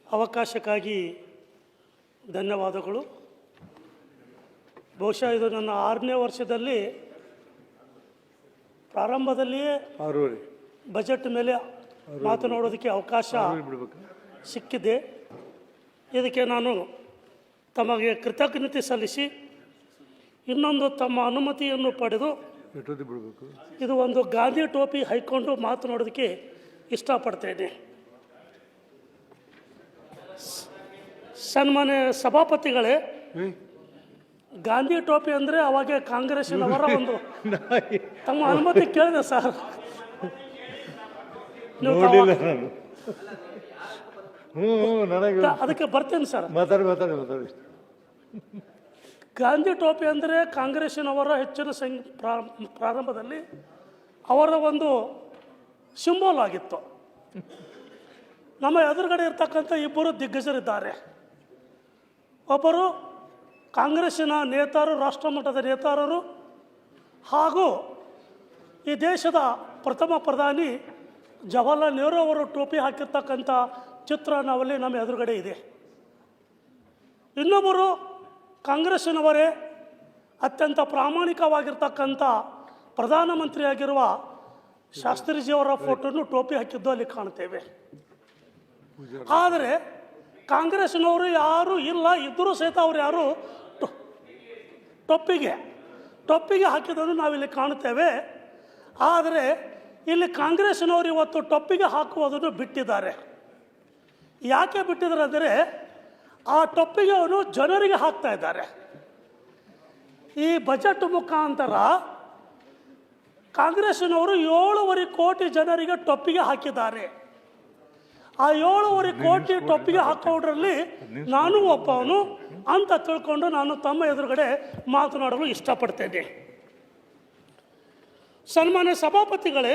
ಅವಕಾಶಕ್ಕಾಗಿ ಧನ್ಯವಾದಗಳು. ಬಹುಶಃ ಇದು ನನ್ನ 6ನೇ ವರ್ಷದಲ್ಲಿ ಪ್ರಾರಂಭದಲ್ಲಿಯೇ ಬಜೆಟ್ ಮೇಲೆ ಮಾತನಾಡೋದಕ್ಕೆ ಅವಕಾಶ ಸಿಕ್ಕಿದೆ. ಇದಕ್ಕೆ ನಾನು ತಮಗೆ ಕೃತಜ್ಞತೆ ಸಲ್ಲಿಸಿ ಇನ್ನೊಂದು ತಮ್ಮ ಅನುಮತಿಯನ್ನು ಪಡೆದು ಇದು ಒಂದು ಗಾಂಧಿ ಟೋಪಿ ಹಾಯ್ಕೊಂಡು ಮಾತನಾಡೋದಕ್ಕೆ ಇಷ್ಟಪಡ್ತೇನೆ. ಸನ್ಮಾನ್ಯ ಸಭಾಪತಿಗಳೇ, ಗಾಂಧಿ ಟೋಪಿ ಅಂದರೆ ಅವಾಗ ಕಾಂಗ್ರೆಸ್ಸಿನವರ ಒಂದು ತಮ್ಮ ಅನುಮತಿ ಕೇಳಿದೆ ಸರ್. ಅದಕ್ಕೆ ಬರ್ತೇನೆ ಸರ್. ಮಾತಾಡಿ. ಗಾಂಧಿ ಟೋಪಿ ಅಂದರೆ ಕಾಂಗ್ರೆಸ್ಸಿನವರ ಹೆಚ್ಚಿನ ಪ್ರಾರಂಭದಲ್ಲಿ ಅವರ ಒಂದು ಸಿಂಬಲ್ ಆಗಿತ್ತು. ನಮ್ಮ ಎದುರುಗಡೆ ಇರ್ತಕ್ಕಂಥ ಇಬ್ಬರು ದಿಗ್ಗಜರಿದ್ದಾರೆ. ಒಬ್ಬರು ಕಾಂಗ್ರೆಸ್ಸಿನ ನೇತಾರರು, ರಾಷ್ಟ್ರಮಟ್ಟದ ನೇತಾರರು ಹಾಗೂ ಈ ದೇಶದ ಪ್ರಥಮ ಪ್ರಧಾನಿ ಜವಾಹರ್ಲಾಲ್ ನೆಹರು ಅವರು ಟೋಪಿ ಹಾಕಿರ್ತಕ್ಕಂಥ ಚಿತ್ರ ನಾವಲ್ಲಿ ನಮ್ಮ ಎದುರುಗಡೆ ಇದೆ. ಇನ್ನೊಬ್ಬರು ಕಾಂಗ್ರೆಸ್ಸಿನವರೇ ಅತ್ಯಂತ ಪ್ರಾಮಾಣಿಕವಾಗಿರ್ತಕ್ಕಂಥ ಪ್ರಧಾನಮಂತ್ರಿಯಾಗಿರುವ ಶಾಸ್ತ್ರೀಜಿಯವರ ಫೋಟೋನು ಟೋಪಿ ಹಾಕಿದ್ದು ಅಲ್ಲಿ ಕಾಣ್ತೇವೆ. ಆದರೆ ಕಾಂಗ್ರೆಸ್ನವರು ಯಾರೂ ಇಲ್ಲ, ಇದ್ದರೂ ಸಹಿತ ಅವರು ಯಾರು ಟೊಪ್ಪಿಗೆ ಹಾಕಿದ್ದನ್ನು ನಾವಿಲ್ಲಿ ಕಾಣುತ್ತೇವೆ. ಆದರೆ ಇಲ್ಲಿ ಕಾಂಗ್ರೆಸ್ನವರು ಇವತ್ತು ಟೊಪ್ಪಿಗೆ ಹಾಕುವುದನ್ನು ಬಿಟ್ಟಿದ್ದಾರೆ. ಯಾಕೆ ಬಿಟ್ಟಿದ್ದಾರೆ ಅಂದರೆ ಆ ಟೊಪ್ಪಿಗೆಯನ್ನು ಜನರಿಗೆ ಹಾಕ್ತಾ ಇದ್ದಾರೆ. ಈ ಬಜೆಟ್ ಮುಖಾಂತರ ಕಾಂಗ್ರೆಸ್ನವರು 7.5 ಕೋಟಿ ಜನರಿಗೆ ಟೊಪ್ಪಿಗೆ ಹಾಕಿದ್ದಾರೆ. ಆ 7.5 ಕೋಟಿ ಟೊಪ್ಪಿಗೆ ಹಾಕೋದ್ರಲ್ಲಿ ನಾನು ಒಬ್ಬವನು ಅಂತ ತಿಳ್ಕೊಂಡು ನಾನು ತಮ್ಮ ಎದುರುಗಡೆ ಮಾತನಾಡಲು ಇಷ್ಟಪಡ್ತೇನೆ. ಸನ್ಮಾನ್ಯ ಸಭಾಪತಿಗಳೇ,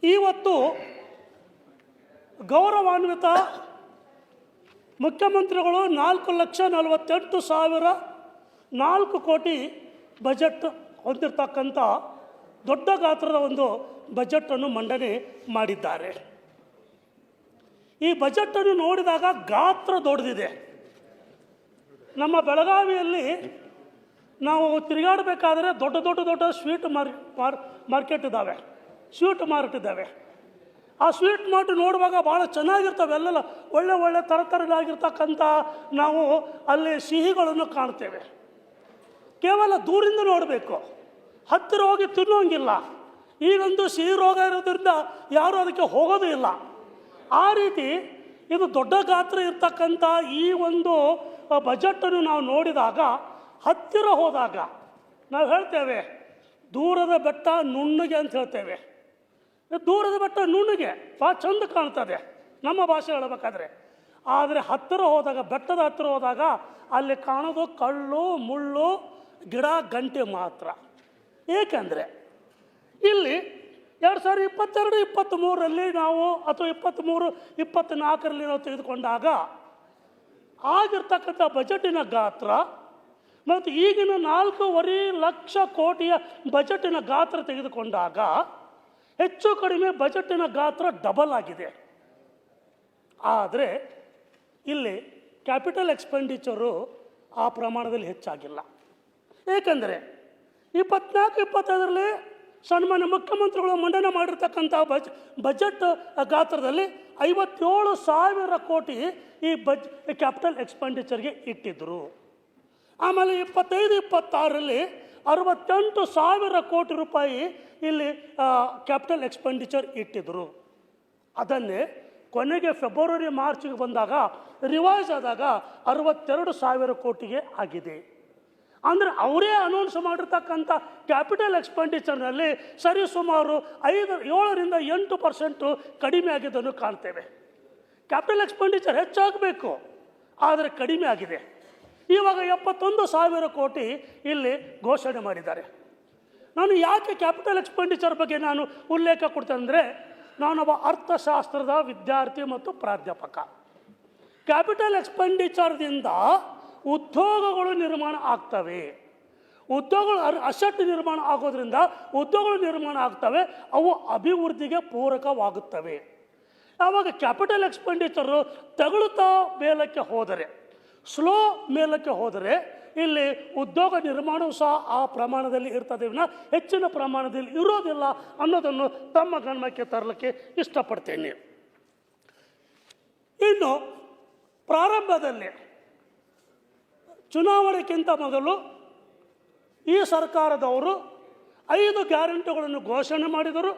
ಇವತ್ತು ಗೌರವಾನ್ವಿತ ಮುಖ್ಯಮಂತ್ರಿಗಳು 4,48,004 ಕೋಟಿ ಬಜೆಟ್ ಹೊಂದಿರತಕ್ಕಂಥ ದೊಡ್ಡ ಗಾತ್ರದ ಒಂದು ಬಜೆಟನ್ನು ಮಂಡನೆ ಮಾಡಿದ್ದಾರೆ. ಈ ಬಜೆಟನ್ನು ನೋಡಿದಾಗ ಗಾತ್ರ ದೊಡ್ಡದಿದೆ. ನಮ್ಮ ಬೆಳಗಾವಿಯಲ್ಲಿ ನಾವು ತಿರುಗಾಡಬೇಕಾದ್ರೆ ದೊಡ್ಡ ಸ್ವೀಟ್ ಮಾರ್ಕೆಟ್ ಇದ್ದಾವೆ, ಸ್ವೀಟ್ ಮಾರ್ಟ್ ಇದ್ದಾವೆ. ಆ ಸ್ವೀಟ್ ಮಾರ್ಟ್ ನೋಡುವಾಗ ಭಾಳ ಚೆನ್ನಾಗಿರ್ತವೆ. ಅಲ್ಲೆಲ್ಲ ಒಳ್ಳೆ ತರತರಲಾಗಿರ್ತಕ್ಕಂಥ ನಾವು ಅಲ್ಲಿ ಸಿಹಿಗಳನ್ನು ಕಾಣ್ತೇವೆ. ಕೇವಲ ದೂರಿಂದ ನೋಡಬೇಕು, ಹತ್ತಿರ ಹೋಗಿ ತಿನ್ನೋಂಗಿಲ್ಲ. ಈಗೊಂದು ಸಿಹಿ ರೋಗ ಇರೋದ್ರಿಂದ ಯಾರೂ ಅದಕ್ಕೆ ಹೋಗೋದು ಇಲ್ಲ. ಆ ರೀತಿ ಇದು ದೊಡ್ಡ ಗಾತ್ರ ಇರ್ತಕ್ಕಂಥ ಈ ಒಂದು ಬಜೆಟನ್ನು ನಾವು ನೋಡಿದಾಗ, ಹತ್ತಿರ ಹೋದಾಗ ನಾವು ಹೇಳ್ತೇವೆ ದೂರದ ಬೆಟ್ಟ ನುಣ್ಣಗೆ ಅಂತ ಹೇಳ್ತೇವೆ. ದೂರದ ಬೆಟ್ಟ ನುಣ್ಣಗೆ ಭಾಳ ಚಂದ ಕಾಣ್ತದೆ ನಮ್ಮ ಭಾಷೆ ಹೇಳಬೇಕಾದ್ರೆ. ಆದರೆ ಹತ್ತಿರ ಹೋದಾಗ, ಬೆಟ್ಟದ ಹತ್ತಿರ ಹೋದಾಗ ಅಲ್ಲಿ ಕಾಣೋದು ಕಲ್ಲು ಮುಳ್ಳು ಗಿಡ ಗಂಟೆ ಮಾತ್ರ. ಏಕೆಂದರೆ ಇಲ್ಲಿ 2022-23ರಲ್ಲಿ ನಾವು ಅಥವಾ 23-24ರಲ್ಲಿ ನಾವು ತೆಗೆದುಕೊಂಡಾಗ ಆಗಿರ್ತಕ್ಕಂಥ ಬಜೆಟಿನ ಗಾತ್ರ ಮತ್ತು ಈಗಿನ 4.5 ಲಕ್ಷ ಕೋಟಿಯ ಬಜೆಟಿನ ಗಾತ್ರ ತೆಗೆದುಕೊಂಡಾಗ ಹೆಚ್ಚು ಕಡಿಮೆ ಬಜೆಟಿನ ಗಾತ್ರ ಡಬಲ್ ಆಗಿದೆ. ಆದರೆ ಇಲ್ಲಿ ಕ್ಯಾಪಿಟಲ್ ಎಕ್ಸ್ಪೆಂಡಿಚರು ಆ ಪ್ರಮಾಣದಲ್ಲಿ ಹೆಚ್ಚಾಗಿಲ್ಲ. ಏಕೆಂದರೆ 24-25ರಲ್ಲಿ ಸನ್ಮಾನ್ಯ ಮುಖ್ಯಮಂತ್ರಿಗಳು ಮಂಡನೆ ಮಾಡಿರ್ತಕ್ಕಂಥ ಬಜೆಟ್ ಗಾತ್ರದಲ್ಲಿ 57,000 ಕೋಟಿ ಈ ಕ್ಯಾಪಿಟಲ್ ಎಕ್ಸ್ಪೆಂಡಿಚರ್ಗೆ ಇಟ್ಟಿದ್ದರು. ಆಮೇಲೆ 25-26ರಲ್ಲಿ 68,000 ಕೋಟಿ ರೂಪಾಯಿ ಇಲ್ಲಿ ಕ್ಯಾಪಿಟಲ್ ಎಕ್ಸ್ಪೆಂಡಿಚರ್ ಇಟ್ಟಿದ್ದರು. ಅದನ್ನೇ ಕೊನೆಗೆ ಫೆಬ್ರವರಿ-ಮಾರ್ಚ್ಗೆ ಬಂದಾಗ ರಿವೈಸ್ ಆದಾಗ 62,000 ಕೋಟಿಗೆ ಆಗಿದೆ. ಅಂದರೆ ಅವರೇ ಅನೌನ್ಸ್ ಮಾಡಿರ್ತಕ್ಕಂಥ ಕ್ಯಾಪಿಟಲ್ ಎಕ್ಸ್ಪೆಂಡಿಚರ್ನಲ್ಲಿ ಸರಿಸುಮಾರು 7-8% ಕಡಿಮೆ ಆಗಿದ್ದನ್ನು ಕಾಣ್ತೇವೆ. ಕ್ಯಾಪಿಟಲ್ ಎಕ್ಸ್ಪೆಂಡಿಚರ್ ಹೆಚ್ಚಾಗಬೇಕು, ಆದರೆ ಕಡಿಮೆ ಆಗಿದೆ. ಇವಾಗ 71,000 ಕೋಟಿ ಇಲ್ಲಿ ಘೋಷಣೆ ಮಾಡಿದ್ದಾರೆ. ನಾನು ಯಾಕೆ ಕ್ಯಾಪಿಟಲ್ ಎಕ್ಸ್ಪೆಂಡಿಚರ್ ಬಗ್ಗೆ ನಾನು ಉಲ್ಲೇಖ ಕೊಡ್ತೇನೆ ಅಂದರೆ, ನಾನೊಬ್ಬ ಅರ್ಥಶಾಸ್ತ್ರದ ವಿದ್ಯಾರ್ಥಿ ಮತ್ತು ಪ್ರಾಧ್ಯಾಪಕ. ಕ್ಯಾಪಿಟಲ್ ಎಕ್ಸ್ಪೆಂಡಿಚರ್ದಿಂದ ಉದ್ಯೋಗಗಳು ನಿರ್ಮಾಣ ಆಗ್ತವೆ. ಉದ್ಯೋಗಗಳು ಅಸೆಟ್ ನಿರ್ಮಾಣ ಆಗೋದ್ರಿಂದ ಉದ್ಯೋಗಗಳು ನಿರ್ಮಾಣ ಆಗ್ತವೆ, ಅವು ಅಭಿವೃದ್ಧಿಗೆ ಪೂರಕವಾಗುತ್ತವೆ. ಆವಾಗ ಕ್ಯಾಪಿಟಲ್ ಎಕ್ಸ್ಪೆಂಡಿಚರು ತಗುಳುತ್ತಾ ಮೇಲಕ್ಕೆ ಹೋದರೆ, ಸ್ಲೋ ಮೇಲಕ್ಕೆ ಹೋದರೆ ಇಲ್ಲಿ ಉದ್ಯೋಗ ನಿರ್ಮಾಣವೂ ಸಹ ಆ ಪ್ರಮಾಣದಲ್ಲಿ ಇರ್ತದೆ, ಹೆಚ್ಚಿನ ಪ್ರಮಾಣದಲ್ಲಿ ಇರೋದಿಲ್ಲ ಅನ್ನೋದನ್ನು ತಮ್ಮ ಗಮನಕ್ಕೆ ತರಲಿಕ್ಕೆ ಇಷ್ಟಪಡ್ತೇನೆ. ಇನ್ನು ಪ್ರಾರಂಭದಲ್ಲಿ ಚುನಾವಣೆಗಿಂತ ಮೊದಲು ಈ ಸರ್ಕಾರದವರು 5 ಗ್ಯಾರಂಟಿಗಳನ್ನು ಘೋಷಣೆ ಮಾಡಿದರು.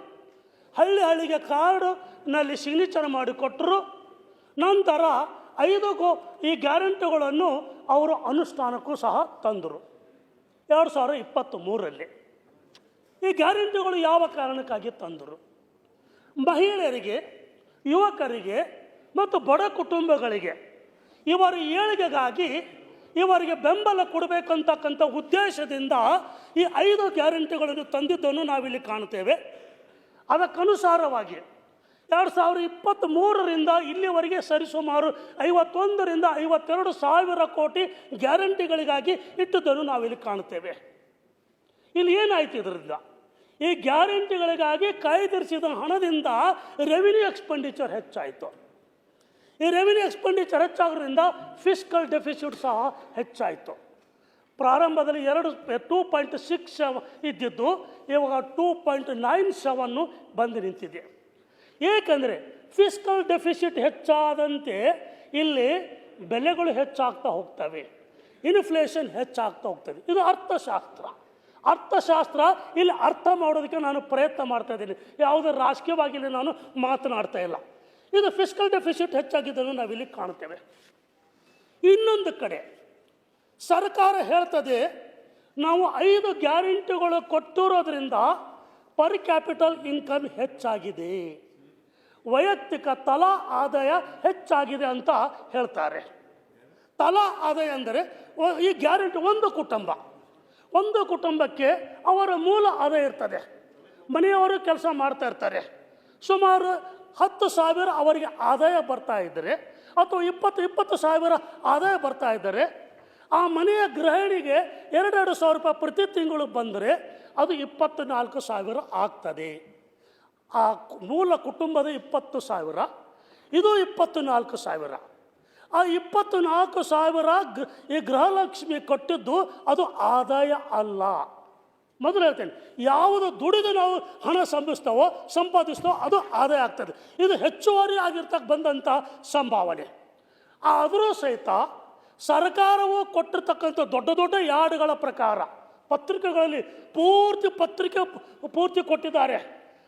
ಹಳ್ಳಿ ಹಳ್ಳಿಗೆ ಕಾರ್ಡ್ನಲ್ಲಿ ಸಿಗ್ನೇಚರ್ ಮಾಡಿಕೊಟ್ಟರು. ನಂತರ 5 ಈ ಗ್ಯಾರಂಟಿಗಳನ್ನು ಅವರು ಅನುಷ್ಠಾನಕ್ಕೂ ಸಹ ತಂದರು 2023ರಲ್ಲಿ. ಈ ಗ್ಯಾರಂಟಿಗಳು ಯಾವ ಕಾರಣಕ್ಕಾಗಿ ತಂದರು? ಮಹಿಳೆಯರಿಗೆ, ಯುವಕರಿಗೆ ಮತ್ತು ಬಡ ಕುಟುಂಬಗಳಿಗೆ ಇವರ ಏಳಿಗೆಗಾಗಿ ಇವರಿಗೆ ಬೆಂಬಲ ಕೊಡಬೇಕಂತಕ್ಕಂಥ ಉದ್ದೇಶದಿಂದ ಈ 5 ಗ್ಯಾರಂಟಿಗಳನ್ನು ತಂದಿದ್ದನ್ನು ನಾವಿಲ್ಲಿ ಕಾಣುತ್ತೇವೆ. ಅದಕ್ಕನುಸಾರವಾಗಿ 2023ರಿಂದ ಇಲ್ಲಿವರೆಗೆ ಸರಿಸುಮಾರು 51ರಿಂದ 52 ಸಾವಿರ ಕೋಟಿ ಗ್ಯಾರಂಟಿಗಳಿಗಾಗಿ ಇಟ್ಟದ್ದನ್ನು ನಾವಿಲ್ಲಿ ಕಾಣುತ್ತೇವೆ. ಇಲ್ಲಿ ಏನಾಯ್ತು? ಇದರಿಂದ ಈ ಗ್ಯಾರಂಟಿಗಳಿಗಾಗಿ ಕಾಯ್ದಿರಿಸಿದ ಹಣದಿಂದ ರೆವಿನ್ಯೂ ಎಕ್ಸ್ಪೆಂಡಿಚರ್ ಹೆಚ್ಚಾಯಿತು. ಈ ರೆವಿನ್ಯೂ ಎಕ್ಸ್ಪೆಂಡಿಚರ್ ಹೆಚ್ಚಾಗೋದ್ರಿಂದ ಫಿಸ್ಕಲ್ ಡೆಫಿಸಿಟ್ ಸಹ ಹೆಚ್ಚಾಯಿತು. ಪ್ರಾರಂಭದಲ್ಲಿ 2.67 ಇದ್ದಿದ್ದು ಇವಾಗ 2.97 ಬಂದು ನಿಂತಿದೆ. ಏಕೆಂದರೆ ಫಿಸ್ಕಲ್ ಡೆಫಿಸಿಟ್ ಹೆಚ್ಚಾದಂತೆ ಇಲ್ಲಿ ಬೆಲೆಗಳು ಹೆಚ್ಚಾಗ್ತಾ ಹೋಗ್ತವೆ, ಇನ್ಫ್ಲೇಷನ್ ಹೆಚ್ಚಾಗ್ತಾ ಹೋಗ್ತದೆ. ಇದು ಅರ್ಥಶಾಸ್ತ್ರ ಇಲ್ಲಿ ಅರ್ಥ ಮಾಡೋದಕ್ಕೆ ನಾನು ಪ್ರಯತ್ನ ಮಾಡ್ತಾ ಇದ್ದೀನಿ. ಯಾವುದೇ ರಾಜಕೀಯವಾಗಿ ಇಲ್ಲಿ ನಾನು ಮಾತನಾಡ್ತಾ ಇಲ್ಲ. ಇದು ಫಿಸ್ಕಲ್ ಡೆಫಿಸಿಟ್ ಹೆಚ್ಚಾಗಿದ್ದನ್ನು ನಾವಿಲ್ಲಿ ಕಾಣ್ತೇವೆ. ಇನ್ನೊಂದು ಕಡೆ ಸರ್ಕಾರ ಹೇಳ್ತದೆ, ನಾವು 5 ಗ್ಯಾರಂಟಿಗಳು ಕೊಟ್ಟಿರೋದ್ರಿಂದ ಪರ್ ಕ್ಯಾಪಿಟಲ್ ಇನ್ಕಮ್ ಹೆಚ್ಚಾಗಿದೆ, ವೈಯಕ್ತಿಕ ತಲಾ ಆದಾಯ ಹೆಚ್ಚಾಗಿದೆ ಅಂತ ಹೇಳ್ತಾರೆ. ತಲಾ ಆದಾಯ ಅಂದರೆ ಈ ಗ್ಯಾರಂಟಿ ಒಂದು ಕುಟುಂಬಕ್ಕೆ ಅವರ ಮೂಲ ಆದಾಯ ಇರ್ತದೆ. ಮನೆಯವರು ಕೆಲಸ ಮಾಡ್ತಾ ಇರ್ತಾರೆ, ಸುಮಾರು 10,000 ಅವರಿಗೆ ಆದಾಯ ಬರ್ತಾ ಇದ್ದರೆ ಅಥವಾ 20 ಸಾವಿರ ಆದಾಯ ಬರ್ತಾ ಇದ್ದರೆ ಆ ಮನೆಯ ಗೃಹಿಣಿಗೆ 2,000 ರೂಪಾಯಿ ಪ್ರತಿ ತಿಂಗಳು ಬಂದರೆ ಅದು 24,000 ಆಗ್ತದೆ. ಆ ಮೂಲ ಕುಟುಂಬದ 20,000, ಇದು 24,000. ಆ 24,000 ಈ ಗೃಹಲಕ್ಷ್ಮಿ ಕೊಟ್ಟಿದ್ದು ಅದು ಆದಾಯ ಅಲ್ಲ. ಮೊದಲು ಹೇಳ್ತೇನೆ, ಯಾವುದು ದುಡಿದು ನಾವು ಹಣ ಸಂಪಾದಿಸ್ತವೋ ಅದು ಆದಾಯ ಆಗ್ತದೆ. ಇದು ಹೆಚ್ಚುವರಿ ಆಗಿರ್ತಕ್ಕ ಬಂದಂಥ ಸಂಭಾವನೆ. ಆದರೂ ಸಹಿತ ಸರ್ಕಾರವು ಕೊಟ್ಟಿರ್ತಕ್ಕಂಥ ದೊಡ್ಡ ಯಾರ್ಡ್ಗಳ ಪ್ರಕಾರ ಪತ್ರಿಕೆಗಳಲ್ಲಿ ಪೂರ್ತಿ ಕೊಟ್ಟಿದ್ದಾರೆ.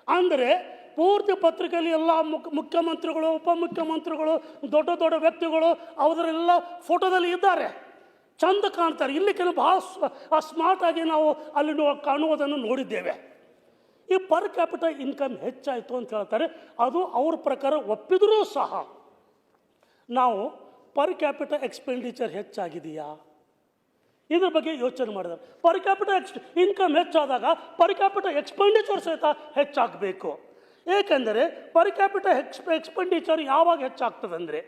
ಅಂದರೆ ಪೂರ್ತಿ ಪತ್ರಿಕೆಯಲ್ಲಿ ಎಲ್ಲ ಮುಖ್ಯಮಂತ್ರಿಗಳು, ಉಪಮುಖ್ಯಮಂತ್ರಿಗಳು, ದೊಡ್ಡ ವ್ಯಕ್ತಿಗಳು ಅವರೆಲ್ಲ ಫೋಟೋದಲ್ಲಿ ಇದ್ದಾರೆ, ಚಂದ ಕಾಣ್ತಾರೆ. ಇಲ್ಲಿ ಕೆಲವು ಭಾಳ ಸ್ಮಾರ್ಟಾಗಿ ನಾವು ಅಲ್ಲಿ ಕಾಣುವುದನ್ನು ನೋಡಿದ್ದೇವೆ. ಈ ಪರ್ ಕ್ಯಾಪಿಟಲ್ ಇನ್ಕಮ್ ಹೆಚ್ಚಾಯಿತು ಅಂತ ಹೇಳ್ತಾರೆ. ಅದು ಅವ್ರ ಪ್ರಕಾರ ಒಪ್ಪಿದರೂ ಸಹ ನಾವು ಪರ್ ಕ್ಯಾಪಿಟಲ್ ಎಕ್ಸ್ಪೆಂಡಿಚರ್ ಹೆಚ್ಚಾಗಿದೆಯಾ ಇದ್ರ ಬಗ್ಗೆ ಯೋಚನೆ ಮಾಡಿದ್ದಾರೆ. ಪರ್ ಕ್ಯಾಪಿಟಲ್ ಇನ್ಕಮ್ ಹೆಚ್ಚಾದಾಗ ಪರ್ ಕ್ಯಾಪಿಟಲ್ ಎಕ್ಸ್ಪೆಂಡಿಚರ್ ಸಹಿತ ಹೆಚ್ಚಾಗಬೇಕು. ಏಕೆಂದರೆ ಪರ್ ಕ್ಯಾಪಿಟಲ್ ಎಕ್ಸ್ಪೆಂಡಿಚರ್ ಯಾವಾಗ ಹೆಚ್ಚಾಗ್ತದೆ ಅಂದರೆ,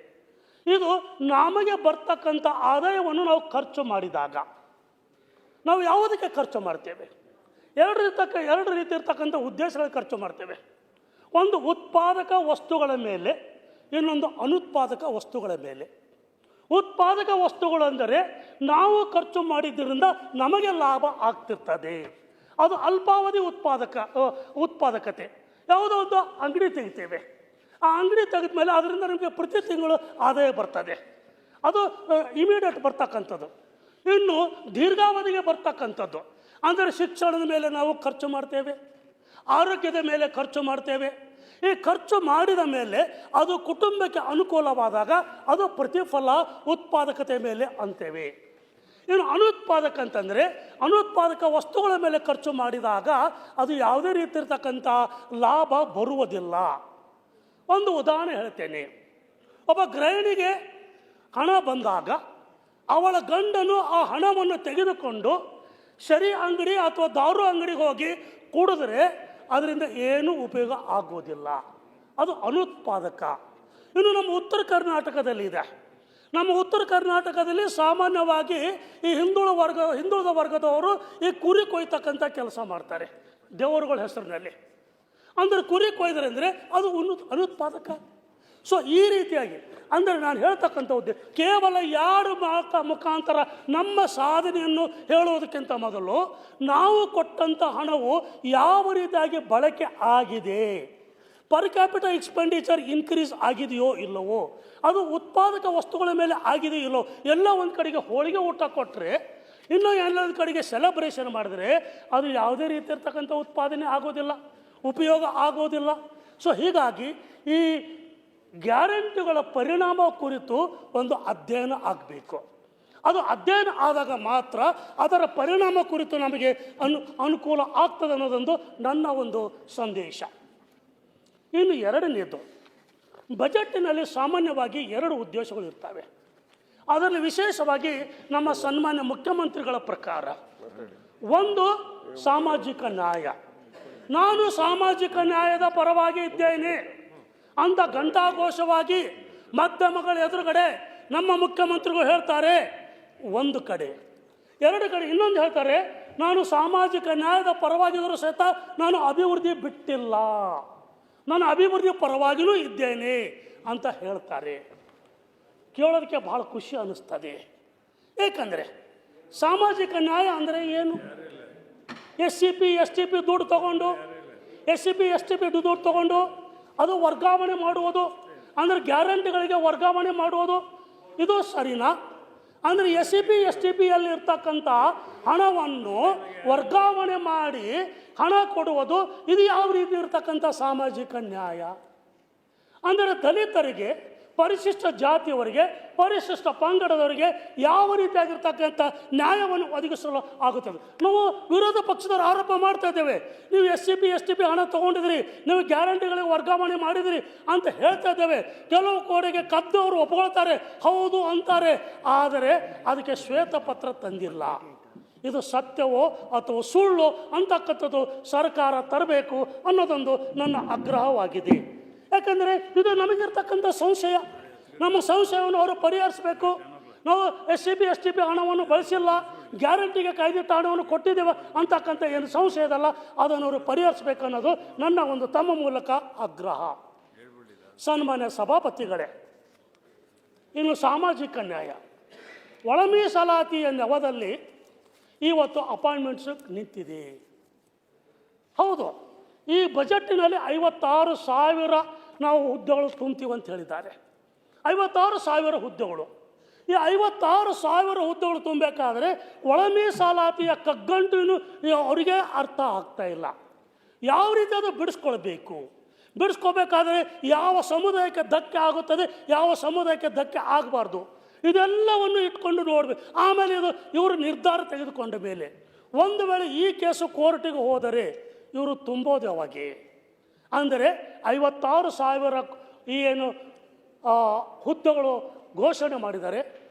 ಇದು ನಮಗೆ ಬರ್ತಕ್ಕಂಥ ಆದಾಯವನ್ನು ನಾವು ಖರ್ಚು ಮಾಡಿದಾಗ. ನಾವು ಯಾವುದಕ್ಕೆ ಖರ್ಚು ಮಾಡ್ತೇವೆ? ಎರಡು ರೀತಿ ಇರ್ತಕ್ಕಂಥ ಉದ್ದೇಶಗಳ ಖರ್ಚು ಮಾಡ್ತೇವೆ. ಒಂದು ಉತ್ಪಾದಕ ವಸ್ತುಗಳ ಮೇಲೆ, ಇನ್ನೊಂದು ಅನುತ್ಪಾದಕ ವಸ್ತುಗಳ ಮೇಲೆ. ಉತ್ಪಾದಕ ವಸ್ತುಗಳು ಅಂದರೆ ನಾವು ಖರ್ಚು ಮಾಡಿದ್ದರಿಂದ ನಮಗೆ ಲಾಭ ಆಗ್ತಿರ್ತದೆ, ಅದು ಅಲ್ಪಾವಧಿ ಉತ್ಪಾದಕತೆ. ಯಾವುದೋ ಒಂದು ಅಂಗಡಿ ತೆಗಿತೇವೆ, ಆ ಅಂಗಡಿ ತೆಗೆದ ಮೇಲೆ ಅದರಿಂದ ನಮಗೆ ಪ್ರತಿ ತಿಂಗಳು ಆದಾಯ ಬರ್ತದೆ, ಅದು ಇಮಿಡಿಯೇಟ್ ಬರ್ತಕ್ಕಂಥದ್ದು. ಇನ್ನು ದೀರ್ಘಾವಧಿಗೆ ಬರ್ತಕ್ಕಂಥದ್ದು ಅಂದರೆ ಶಿಕ್ಷಣದ ಮೇಲೆ ನಾವು ಖರ್ಚು ಮಾಡ್ತೇವೆ, ಆರೋಗ್ಯದ ಮೇಲೆ ಖರ್ಚು ಮಾಡ್ತೇವೆ. ಈ ಖರ್ಚು ಮಾಡಿದ ಮೇಲೆ ಅದು ಕುಟುಂಬಕ್ಕೆ ಅನುಕೂಲವಾದಾಗ ಅದು ಪ್ರತಿಫಲ ಉತ್ಪಾದಕತೆ ಮೇಲೆ ಅಂತೇವೆ. ಇನ್ನು ಅನುತ್ಪಾದಕ ಅಂತಂದರೆ ಅನುತ್ಪಾದಕ ವಸ್ತುಗಳ ಮೇಲೆ ಖರ್ಚು ಮಾಡಿದಾಗ ಅದು ಯಾವುದೇ ರೀತಿ ಇರ್ತಕ್ಕಂಥ ಲಾಭ ಬರುವುದಿಲ್ಲ. ಒಂದು ಉದಾಹರಣೆ ಹೇಳ್ತೇನೆ. ಒಬ್ಬ ಗೃಹಿಣಿಗೆ ಹಣ ಬಂದಾಗ ಅವಳ ಗಂಡನು ಆ ಹಣವನ್ನು ತೆಗೆದುಕೊಂಡು ಶರಿ ಅಂಗಡಿ ಅಥವಾ ದಾರು ಅಂಗಡಿಗೆ ಹೋಗಿ ಕುಡಿದ್ರೆ ಅದರಿಂದ ಏನೂ ಉಪಯೋಗ ಆಗೋದಿಲ್ಲ, ಅದು ಅನುತ್ಪಾದಕ. ಇನ್ನು ನಮ್ಮ ಉತ್ತರ ಕರ್ನಾಟಕದಲ್ಲಿದೆ. ನಮ್ಮ ಉತ್ತರ ಕರ್ನಾಟಕದಲ್ಲಿ ಸಾಮಾನ್ಯವಾಗಿ ಈ ಹಿಂದುಳಿದ ವರ್ಗದವರು ಈ ಕುರಿ ಕೊಯ್ತಕ್ಕಂಥ ಕೆಲಸ ಮಾಡ್ತಾರೆ ದೇವರುಗಳ ಹೆಸರಿನಲ್ಲಿ. ಅಂದರೆ ಕುರಿ ಕೊಯ್ದರೆ ಅಂದರೆ ಅದು ಅನುತ್ಪಾದಕ. ಸೊ ಈ ರೀತಿಯಾಗಿ ಅಂದರೆ ನಾನು ಹೇಳ್ತಕ್ಕಂಥ ಉದ್ದೇಶ ಕೇವಲ ಯಾರು ಮುಖಾಂತರ ನಮ್ಮ ಸಾಧನೆಯನ್ನು ಹೇಳುವುದಕ್ಕಿಂತ ಮೊದಲು ನಾವು ಕೊಟ್ಟಂಥ ಹಣವು ಯಾವ ರೀತಿಯಾಗಿ ಬಳಕೆ ಆಗಿದೆ, ಪರ್ ಕ್ಯಾಪಿಟಲ್ ಎಕ್ಸ್ಪೆಂಡಿಚರ್ ಇನ್ಕ್ರೀಸ್ ಆಗಿದೆಯೋ ಇಲ್ಲವೋ, ಅದು ಉತ್ಪಾದಕ ವಸ್ತುಗಳ ಮೇಲೆ ಆಗಿದೆಯೋ ಇಲ್ಲವೋ. ಎಲ್ಲ ಒಂದು ಕಡೆಗೆ ಹೋಳಿಗೆ ಊಟ ಕೊಟ್ಟರೆ ಇನ್ನೂ ಎಲ್ಲೊಂದು ಕಡೆಗೆ ಸೆಲೆಬ್ರೇಷನ್ ಮಾಡಿದ್ರೆ ಅದು ಯಾವುದೇ ರೀತಿ ಇರ್ತಕ್ಕಂಥ ಉತ್ಪಾದನೆ ಆಗೋದಿಲ್ಲ, ಉಪಯೋಗ ಆಗೋದಿಲ್ಲ. ಸೊ ಹೀಗಾಗಿ ಈ ಗ್ಯಾರಂಟಿಗಳ ಪರಿಣಾಮ ಕುರಿತು ಒಂದು ಅಧ್ಯಯನ ಆಗಬೇಕು. ಅದು ಅಧ್ಯಯನ ಆದಾಗ ಮಾತ್ರ ಅದರ ಪರಿಣಾಮ ಕುರಿತು ನಮಗೆ ಅನುಕೂಲ ಆಗ್ತದೆ ಅನ್ನೋದೊಂದು ನನ್ನ ಒಂದು ಸಂದೇಶ. ಇನ್ನು ಎರಡನೇದು, ಬಜೆಟ್ಟಿನಲ್ಲಿ ಸಾಮಾನ್ಯವಾಗಿ 2 ಉದ್ದೇಶಗಳು ಇರ್ತವೆ. ಅದರಲ್ಲಿ ವಿಶೇಷವಾಗಿ ನಮ್ಮ ಸನ್ಮಾನ್ಯ ಮುಖ್ಯಮಂತ್ರಿಗಳ ಪ್ರಕಾರ ಒಂದು ಸಾಮಾಜಿಕ ನ್ಯಾಯ. ನಾನು ಸಾಮಾಜಿಕ ನ್ಯಾಯದ ಪರವಾಗಿ ಇದ್ದೇನೆ ಅಂತ ಘಂಟಾಘೋಷವಾಗಿ ಮಾಧ್ಯಮಗಳ ಎದುರುಗಡೆ ನಮ್ಮ ಮುಖ್ಯಮಂತ್ರಿಗಳು ಹೇಳ್ತಾರೆ ಒಂದು ಕಡೆ. ಎರಡು ಕಡೆ ಇನ್ನೊಂದು ಹೇಳ್ತಾರೆ, ನಾನು ಸಾಮಾಜಿಕ ನ್ಯಾಯದ ಪರವಾಗಿದ್ದರೂ ಸಹಿತ ನಾನು ಅಭಿವೃದ್ಧಿ ಬಿಟ್ಟಿಲ್ಲ, ನಾನು ಅಭಿವೃದ್ಧಿ ಪರವಾಗಿಯೂ ಇದ್ದೇನೆ ಅಂತ ಹೇಳ್ತಾರೆ. ಕೇಳೋದಕ್ಕೆ ಭಾಳ ಖುಷಿ ಅನ್ನಿಸ್ತದೆ. ಏಕೆಂದರೆ ಸಾಮಾಜಿಕ ನ್ಯಾಯ ಅಂದರೆ ಏನು? SCP STP ದುಡ್ಡು ತಗೊಂಡು SCP STP ದುಡ್ಡು ತಗೊಂಡು ಅದು ವರ್ಗಾವಣೆ ಮಾಡುವುದು, ಅಂದರೆ ಗ್ಯಾರಂಟಿಗಳಿಗೆ ವರ್ಗಾವಣೆ ಮಾಡುವುದು, ಇದು ಸರಿನಾ? ಅಂದರೆ SCP STPಯಲ್ಲಿ ಇರ್ತಕ್ಕಂಥ ಹಣವನ್ನು ವರ್ಗಾವಣೆ ಮಾಡಿ ಹಣ ಕೊಡುವುದು, ಇದು ಯಾವ ರೀತಿ ಇರ್ತಕ್ಕಂಥ ಸಾಮಾಜಿಕ ನ್ಯಾಯ? ಅಂದರೆ ದಲಿತರಿಗೆ, ಪರಿಶಿಷ್ಟ ಜಾತಿಯವರಿಗೆ, ಪರಿಶಿಷ್ಟ ಪಂಗಡದವರಿಗೆ ಯಾವ ರೀತಿಯಾಗಿರ್ತಕ್ಕಂಥ ನ್ಯಾಯವನ್ನು ಒದಗಿಸಲು ಆಗುತ್ತದೆ? ನಾವು ವಿರೋಧ ಪಕ್ಷದವರು ಆರೋಪ ಮಾಡ್ತಾ ಇದ್ದೇವೆ, ನೀವು SCP STP ಹಣ ತೊಗೊಂಡಿದ್ರಿ, ನೀವು ಗ್ಯಾರಂಟಿಗಳಿಗೆ ವರ್ಗಾವಣೆ ಮಾಡಿದ್ರಿ ಅಂತ ಹೇಳ್ತಾ ಇದ್ದೇವೆ. ಕೆಲವು ಕೋಡೆಗೆ ಕದ್ದವರು ಒಪ್ಕೊಳ್ತಾರೆ, ಹೌದು ಅಂತಾರೆ, ಆದರೆ ಅದಕ್ಕೆ ಶ್ವೇತಪತ್ರ ತಂದಿಲ್ಲ. ಇದು ಸತ್ಯವೋ ಅಥವಾ ಸುಳ್ಳು ಅಂತಕ್ಕಂಥದ್ದು ಸರ್ಕಾರ ತರಬೇಕು ಅನ್ನೋದೊಂದು ನನ್ನ ಆಗ್ರಹವಾಗಿದೆ. ಯಾಕಂದರೆ ಇದು ನಮಗಿರ್ತಕ್ಕಂಥ ಸಂಶಯ, ನಮ್ಮ ಸಂಶಯವನ್ನು ಅವರು ಪರಿಹರಿಸಬೇಕು. ನಾವು SCP STP ಹಣವನ್ನು ಬಳಸಿಲ್ಲ, ಗ್ಯಾರಂಟಿಗೆ ಕಾಯ್ದಿಟ್ಟ ಹಣವನ್ನು ಕೊಟ್ಟಿದ್ದೇವೆ ಅಂತಕ್ಕಂಥ ಏನು ಸಂಶಯ ಇದಲ್ಲ, ಅದನ್ನು ಅವರು ಪರಿಹರಿಸಬೇಕು ಅನ್ನೋದು ನನ್ನ ಒಂದು ತಮ್ಮ ಮೂಲಕ ಆಗ್ರಹ. ಸನ್ಮಾನ್ಯ ಸಭಾಪತಿಗಳೇ, ಇನ್ನು ಸಾಮಾಜಿಕ ನ್ಯಾಯ, ಒಳ ಮೀಸಲಾತಿಯ ನೆವದಲ್ಲಿ ಇವತ್ತು ಅಪಾಯಿಂಟ್ಮೆಂಟ್ಸ್ ನಿಂತಿದೆ. ಹೌದು, ಈ ಬಜೆಟ್ಟಿನಲ್ಲಿ 56,000 ನಾವು ಹುದ್ದೆಗಳು ತುಂಬ್ತೀವಿ ಅಂತ ಹೇಳಿದ್ದಾರೆ. 56,000 ಹುದ್ದೆಗಳು. ಈ 56,000 ಹುದ್ದೆಗಳು ತುಂಬಬೇಕಾದ್ರೆ ಒಳ ಮೀಸಲಾತಿಯ ಕಗ್ಗಂಟು ಅವರಿಗೆ ಅರ್ಥ ಆಗ್ತಾ ಇಲ್ಲ. ಯಾವ ರೀತಿ ಅದು ಬಿಡಿಸ್ಕೊಳ್ಬೇಕು, ಬಿಡಿಸ್ಕೋಬೇಕಾದ್ರೆ ಯಾವ ಸಮುದಾಯಕ್ಕೆ ಧಕ್ಕೆ ಆಗುತ್ತದೆ, ಯಾವ ಸಮುದಾಯಕ್ಕೆ ಧಕ್ಕೆ ಆಗಬಾರ್ದು, ಇದೆಲ್ಲವನ್ನು ಇಟ್ಕೊಂಡು ನೋಡಬೇಕು. ಆಮೇಲೆ ಇವರು ನಿರ್ಧಾರ ತೆಗೆದುಕೊಂಡ ಮೇಲೆ ಒಂದು ವೇಳೆ ಈ ಕೇಸು ಕೋರ್ಟಿಗೆ ಹೋದರೆ ಇವರು ತುಂಬೋದು ಯಾವಾಗೆ? ಅಂದರೆ 56,000 ಏನು ಹುದ್ದೆಗಳು ಘೋಷಣೆ ಮಾಡಿದ್ದಾರೆ,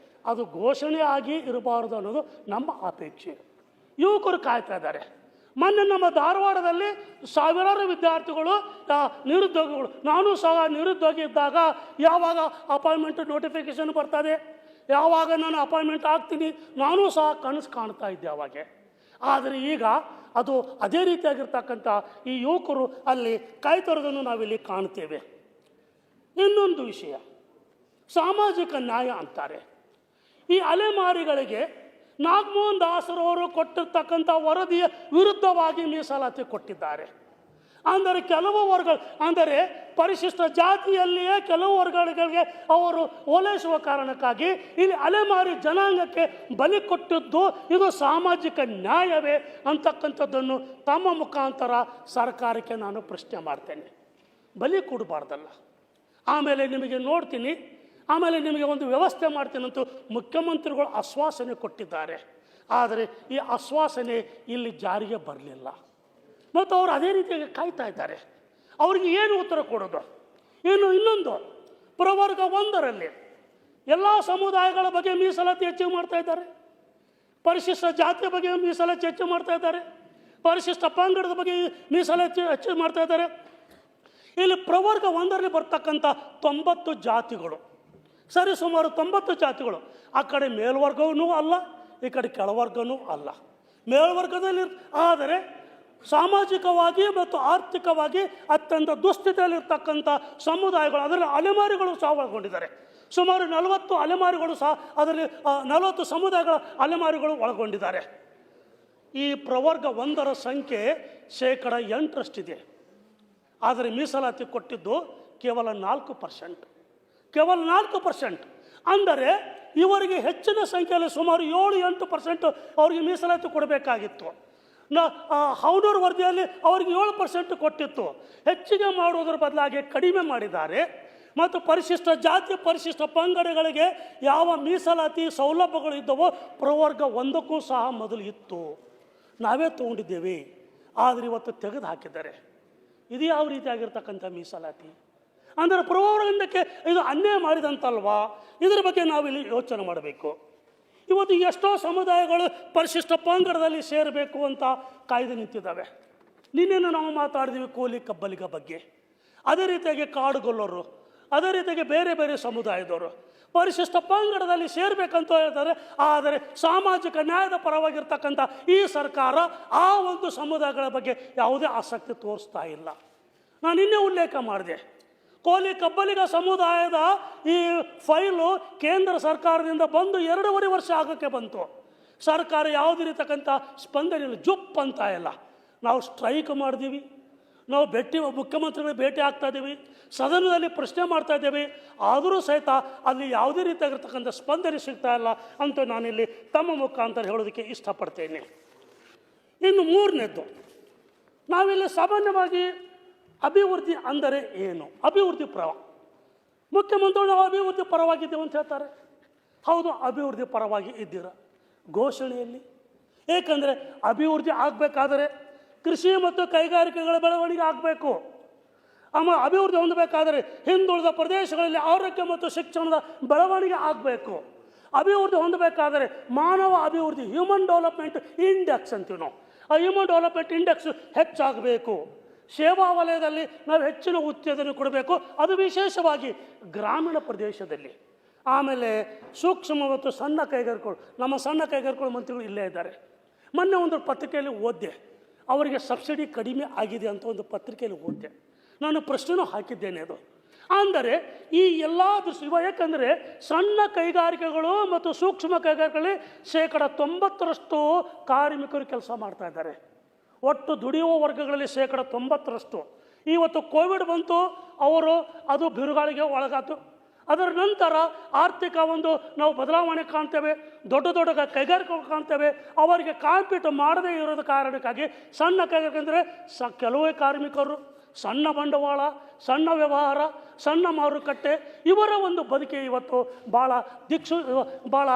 ಅದು ಘೋಷಣೆ ಆಗಿ ಇರಬಾರ್ದು ಅನ್ನೋದು ನಮ್ಮ ಅಪೇಕ್ಷೆ. ಯುವಕರು ಕಾಯ್ತಾ ಇದ್ದಾರೆ. ಮೊನ್ನೆ ನಮ್ಮ ಧಾರವಾಡದಲ್ಲಿ ಸಾವಿರಾರು ವಿದ್ಯಾರ್ಥಿಗಳು ನಿರುದ್ಯೋಗಿಗಳು, ನಾನು ಸಹ ನಿರುದ್ಯೋಗಿ ಇದ್ದಾಗ ಯಾವಾಗ ಅಪಾಯಿಂಟ್ಮೆಂಟ್ ನೋಟಿಫಿಕೇಷನ್ ಬರ್ತದೆ, ಯಾವಾಗ ನಾನು ಅಪಾಯಿಂಟ್ಮೆಂಟ್ ಆಗ್ತೀನಿ, ನಾನೂ ಸಹ ಕನಸು ಕಾಣ್ತಾ ಇದ್ದೆ ಅವಾಗೆ. ಆದರೆ ಈಗ ಅದು ಅದೇ ರೀತಿಯಾಗಿರ್ತಕ್ಕಂಥ ಈ ಯುವಕರು ಅಲ್ಲಿ ಕಾಯ್ತಿರೋದನ್ನು ನಾವಿಲ್ಲಿ ಕಾಣ್ತೇವೆ. ಇನ್ನೊಂದು ವಿಷಯ, ಸಾಮಾಜಿಕ ನ್ಯಾಯ ಅಂತಾರೆ. ಈ ಅಲೆಮಾರಿಗಳಿಗೆ ನಾಗಮೋಹನ್ ದಾಸರವರು ಕೊಟ್ಟಿರ್ತಕ್ಕಂಥ ವರದಿಯ ವಿರುದ್ಧವಾಗಿ ಮೀಸಲಾತಿ ಕೊಟ್ಟಿದ್ದಾರೆ. ಅಂದರೆ ಕೆಲವು ವರ್ಗ, ಅಂದರೆ ಪರಿಶಿಷ್ಟ ಜಾತಿಯಲ್ಲಿಯೇ ಕೆಲವು ವರ್ಗಗಳಿಗೆ ಅವರು ಓಲೈಸುವ ಕಾರಣಕ್ಕಾಗಿ ಇಲ್ಲಿ ಅಲೆಮಾರಿ ಜನಾಂಗಕ್ಕೆ ಬಲಿ ಕೊಟ್ಟಿದ್ದು ಇದು ಸಾಮಾಜಿಕ ನ್ಯಾಯವೇ ಅಂತಕ್ಕಂಥದ್ದನ್ನು ತಮ್ಮ ಮುಖಾಂತರ ಸರ್ಕಾರಕ್ಕೆ ನಾನು ಪ್ರಶ್ನೆ ಮಾಡ್ತೇನೆ. ಬಲಿ ಕೊಡಬಾರ್ದಲ್ಲ. ಆಮೇಲೆ ನಿಮಗೆ ನೋಡ್ತೀನಿ, ಆಮೇಲೆ ನಿಮಗೆ ಒಂದು ವ್ಯವಸ್ಥೆ ಮಾಡ್ತೀನಂತೂ ಮುಖ್ಯಮಂತ್ರಿಗಳು ಆಶ್ವಾಸನೆ ಕೊಟ್ಟಿದ್ದಾರೆ. ಆದರೆ ಈ ಆಶ್ವಾಸನೆ ಇಲ್ಲಿ ಜಾರಿಗೆ ಬರಲಿಲ್ಲ ಮತ್ತು ಅವರು ಅದೇ ರೀತಿಯಾಗಿ ಕಾಯ್ತಾ ಇದ್ದಾರೆ. ಅವ್ರಿಗೆ ಏನು ಉತ್ತರ ಕೊಡೋದು? ಇನ್ನೊಂದು ಪ್ರವರ್ಗ 1ರಲ್ಲಿ ಎಲ್ಲ ಸಮುದಾಯಗಳ ಬಗ್ಗೆ ಮೀಸಲಾತಿ ಹೆಚ್ಚು ಮಾಡ್ತಾ ಇದ್ದಾರೆ, ಪರಿಶಿಷ್ಟ ಜಾತಿಯ ಬಗ್ಗೆ ಮೀಸಲಾತಿ ಹೆಚ್ಚು ಮಾಡ್ತಾ ಇದ್ದಾರೆ, ಪರಿಶಿಷ್ಟ ಪಂಗಡದ ಬಗ್ಗೆ ಮೀಸಲಾತಿ ಹೆಚ್ಚು ಮಾಡ್ತಾ ಇದ್ದಾರೆ. ಇಲ್ಲಿ ಪ್ರವರ್ಗ 1ರಲ್ಲಿ ಬರ್ತಕ್ಕಂಥ 90 ಜಾತಿಗಳು, ಸರಿ ಸುಮಾರು 90 ಜಾತಿಗಳು, ಆ ಕಡೆ ಮೇಲ್ವರ್ಗವೂ ಅಲ್ಲ, ಈ ಕಡೆ ಕೆಳವರ್ಗವೂ ಅಲ್ಲ. ಮೇಲ್ವರ್ಗದಲ್ಲಿ ಆದರೆ ಸಾಮಾಜಿಕವಾಗಿ ಮತ್ತು ಆರ್ಥಿಕವಾಗಿ ಅತ್ಯಂತ ದುಸ್ಥಿತಿಯಲ್ಲಿರ್ತಕ್ಕಂಥ ಸಮುದಾಯಗಳು, ಅದರಲ್ಲಿ ಅಲೆಮಾರಿಗಳು ಸಹ ಒಳಗೊಂಡಿದ್ದಾರೆ. ಸುಮಾರು 40 ಅಲೆಮಾರಿಗಳು ಸಹ ಅದರಲ್ಲಿ 40 ಸಮುದಾಯಗಳ ಅಲೆಮಾರಿಗಳು ಒಳಗೊಂಡಿದ್ದಾರೆ. ಈ ಪ್ರವರ್ಗ 1ರ ಸಂಖ್ಯೆ 8% ಆದರೆ ಮೀಸಲಾತಿ ಕೊಟ್ಟಿದ್ದು ಕೇವಲ 4%. ಕೇವಲ 4%. ಅಂದರೆ ಇವರಿಗೆ ಹೆಚ್ಚಿನ ಸಂಖ್ಯೆಯಲ್ಲಿ ಸುಮಾರು 7-8% ಅವರಿಗೆ ಮೀಸಲಾತಿ ಕೊಡಬೇಕಾಗಿತ್ತು. ಹೌನೂರು ವರದಿಯಲ್ಲಿ ಅವರಿಗೆ 7% ಕೊಟ್ಟಿತ್ತು. ಹೆಚ್ಚಿಗೆ ಮಾಡುವುದರ ಬದಲಾಗಿ ಕಡಿಮೆ ಮಾಡಿದ್ದಾರೆ. ಮತ್ತು ಪರಿಶಿಷ್ಟ ಜಾತಿ ಪರಿಶಿಷ್ಟ ಪಂಗಡಗಳಿಗೆ ಯಾವ ಮೀಸಲಾತಿ ಸೌಲಭ್ಯಗಳು ಇದ್ದವೋ ಪ್ರವರ್ಗ 1ಕ್ಕೂ ಸಹ ಮೊದಲು ಇತ್ತು, ನಾವೇ ತೊಗೊಂಡಿದ್ದೇವೆ. ಆದರೆ ಇವತ್ತು ತೆಗೆದು ಹಾಕಿದ್ದಾರೆ. ಇದು ಯಾವ ರೀತಿಯಾಗಿರ್ತಕ್ಕಂಥ ಮೀಸಲಾತಿ? ಅಂದರೆ ಪ್ರವರ್ಗಕ್ಕೆ ಇದು ಅನ್ಯಾಯ ಮಾಡಿದಂತಲ್ವಾ? ಇದರ ಬಗ್ಗೆ ನಾವಿಲ್ಲಿ ಯೋಚನೆ ಮಾಡಬೇಕು. ಇವತ್ತು ಎಷ್ಟೋ ಸಮುದಾಯಗಳು ಪರಿಶಿಷ್ಟ ಪಂಗಡದಲ್ಲಿ ಸೇರಬೇಕು ಅಂತ ಕಾಯ್ದೆ ನಿಂತಿದ್ದಾವೆ. ನಿನ್ನೇನು ನಾವು ಮಾತಾಡಿದ್ವಿ ಕೂಲಿ ಕಬ್ಬಲಿಗ ಬಗ್ಗೆ. ಅದೇ ರೀತಿಯಾಗಿ ಕಾಡುಗೊಲ್ಲರು, ಅದೇ ರೀತಿಯಾಗಿ ಬೇರೆ ಬೇರೆ ಸಮುದಾಯದವರು ಪರಿಶಿಷ್ಟ ಪಂಗಡದಲ್ಲಿ ಸೇರಬೇಕಂತ ಹೇಳ್ತಾರೆ. ಆದರೆ ಸಾಮಾಜಿಕ ನ್ಯಾಯದ ಪರವಾಗಿರ್ತಕ್ಕಂಥ ಈ ಸರ್ಕಾರ ಆ ಒಂದು ಸಮುದಾಯಗಳ ಬಗ್ಗೆ ಯಾವುದೇ ಆಸಕ್ತಿ ತೋರಿಸ್ತಾ ಇಲ್ಲ. ನಾನು ನಿನ್ನೆ ಉಲ್ಲೇಖ ಮಾಡಿದೆ, ಕೋಲಿ ಕಬ್ಬಲಿಗ ಸಮುದಾಯದ ಈ ಫೈಲು ಕೇಂದ್ರ ಸರ್ಕಾರದಿಂದ ಬಂದು 2.5 ವರ್ಷ ಆಗೋಕ್ಕೆ ಬಂತು. ಸರ್ಕಾರ ಯಾವುದೇ ರೀತಕ್ಕಂಥ ಸ್ಪಂದನೆ ಜುಪ್ ಅಂತ ಇಲ್ಲ. ನಾವು ಸ್ಟ್ರೈಕ್ ಮಾಡಿದ್ದೀವಿ, ನಾವು ಮುಖ್ಯಮಂತ್ರಿಗಳಿಗೆ ಭೇಟಿ ಆಗ್ತಾ ಇದ್ದೀವಿ, ಸದನದಲ್ಲಿ ಪ್ರಶ್ನೆ ಮಾಡ್ತಾ ಇದ್ದೇವೆ. ಆದರೂ ಸಹಿತ ಅಲ್ಲಿ ಯಾವುದೇ ರೀತಿಯಾಗಿರ್ತಕ್ಕಂಥ ಸ್ಪಂದನೆ ಸಿಗ್ತಾ ಇಲ್ಲ ಅಂತ ನಾನಿಲ್ಲಿ ತಮ್ಮ ಮುಖಾಂತರ ಹೇಳೋದಕ್ಕೆ ಇಷ್ಟಪಡ್ತೇನೆ. ಇನ್ನು 3ನೇದ್ದು, ನಾವಿಲ್ಲಿ ಸಾಮಾನ್ಯವಾಗಿ ಅಭಿವೃದ್ಧಿ ಅಂದರೆ ಏನು? ಅಭಿವೃದ್ಧಿ ಮುಖ್ಯಮಂತ್ರಿಗಳು ನಾವು ಅಭಿವೃದ್ಧಿ ಪರವಾಗಿದ್ದೇವೆ ಅಂತ ಹೇಳ್ತಾರೆ. ಹೌದು, ಅಭಿವೃದ್ಧಿ ಪರವಾಗಿ ಇದ್ದೀರ ಘೋಷಣೆಯಲ್ಲಿ. ಏಕೆಂದರೆ ಅಭಿವೃದ್ಧಿ ಆಗಬೇಕಾದರೆ ಕೃಷಿ ಮತ್ತು ಕೈಗಾರಿಕೆಗಳ ಬೆಳವಣಿಗೆ ಆಗಬೇಕು. ಅಭಿವೃದ್ಧಿ ಹೊಂದಬೇಕಾದರೆ ಹಿಂದುಳಿದ ಪ್ರದೇಶಗಳಲ್ಲಿ ಆರೋಗ್ಯ ಮತ್ತು ಶಿಕ್ಷಣದ ಬೆಳವಣಿಗೆ ಆಗಬೇಕು. ಅಭಿವೃದ್ಧಿ ಹೊಂದಬೇಕಾದರೆ ಮಾನವ ಅಭಿವೃದ್ಧಿ ಹ್ಯೂಮನ್ ಡೆವಲಪ್ಮೆಂಟ್ ಇಂಡೆಕ್ಸ್ ಅಂತೀವಿ ನಾವು, ಆ ಹ್ಯೂಮನ್ ಡೆವಲಪ್ಮೆಂಟ್ ಇಂಡೆಕ್ಸ್ ಹೆಚ್ಚಾಗಬೇಕು. ಸೇವಾ ವಲಯದಲ್ಲಿ ನಾವು ಹೆಚ್ಚಿನ ಉತ್ತೇಜನ ಕೊಡಬೇಕು, ಅದು ವಿಶೇಷವಾಗಿ ಗ್ರಾಮೀಣ ಪ್ರದೇಶದಲ್ಲಿ. ಆಮೇಲೆ ಸೂಕ್ಷ್ಮ ಮತ್ತು ಸಣ್ಣ ಕೈಗಾರಿಕೆಗಳು, ನಮ್ಮ ಸಣ್ಣ ಕೈಗಾರಿಕೆಗಳ ಮಂತ್ರಿಗಳು ಇಲ್ಲೇ ಇದ್ದಾರೆ. ಮೊನ್ನೆ ಒಂದು ಪತ್ರಿಕೆಯಲ್ಲಿ ಓದಿದೆ, ಅವರಿಗೆ ಸಬ್ಸಿಡಿ ಕಡಿಮೆ ಆಗಿದೆ ಅಂತ ಒಂದು ಪತ್ರಿಕೆಯಲ್ಲಿ ಓದಿದೆ. ನಾನು ಪ್ರಶ್ನೆನೂ ಹಾಕಿದ್ದೇನೆ. ಅದು ಅಂದರೆ ಈ ಎಲ್ಲ ಯಾಕಂದರೆ ಸಣ್ಣ ಕೈಗಾರಿಕೆಗಳು ಮತ್ತು ಸೂಕ್ಷ್ಮ ಕೈಗಾರಿಕೆಗಳಲ್ಲಿ 90% ಕಾರ್ಮಿಕರು ಕೆಲಸ ಮಾಡ್ತಾ ಇದ್ದಾರೆ. ಒಟ್ಟು ದುಡಿಯುವ ವರ್ಗಗಳಲ್ಲಿ 90%. ಇವತ್ತು ಕೋವಿಡ್ ಬಂತು, ಅದು ಬಿರುಗಾಳಿಗೆ ಒಳಗಾತು. ಅದರ ನಂತರ ಆರ್ಥಿಕ ನಾವು ಬದಲಾವಣೆ ಕಾಣ್ತೇವೆ, ದೊಡ್ಡ ದೊಡ್ಡ ಕೈಗಾರಿಕೆಗಳು ಕಾಣ್ತೇವೆ. ಅವರಿಗೆ ಕಾಂಪೀಟ್ ಮಾಡದೇ ಇರೋದ ಕಾರಣಕ್ಕಾಗಿ ಸಣ್ಣ ಕೈಗಾರಿಕೆ ಅಂದರೆ ಕೆಲವೇ ಕಾರ್ಮಿಕರು, ಸಣ್ಣ ಬಂಡವಾಳ, ಸಣ್ಣ ವ್ಯವಹಾರ, ಸಣ್ಣ ಮಾರುಕಟ್ಟೆ, ಇವರ ಬದುಕೆ ಇವತ್ತು ಭಾಳ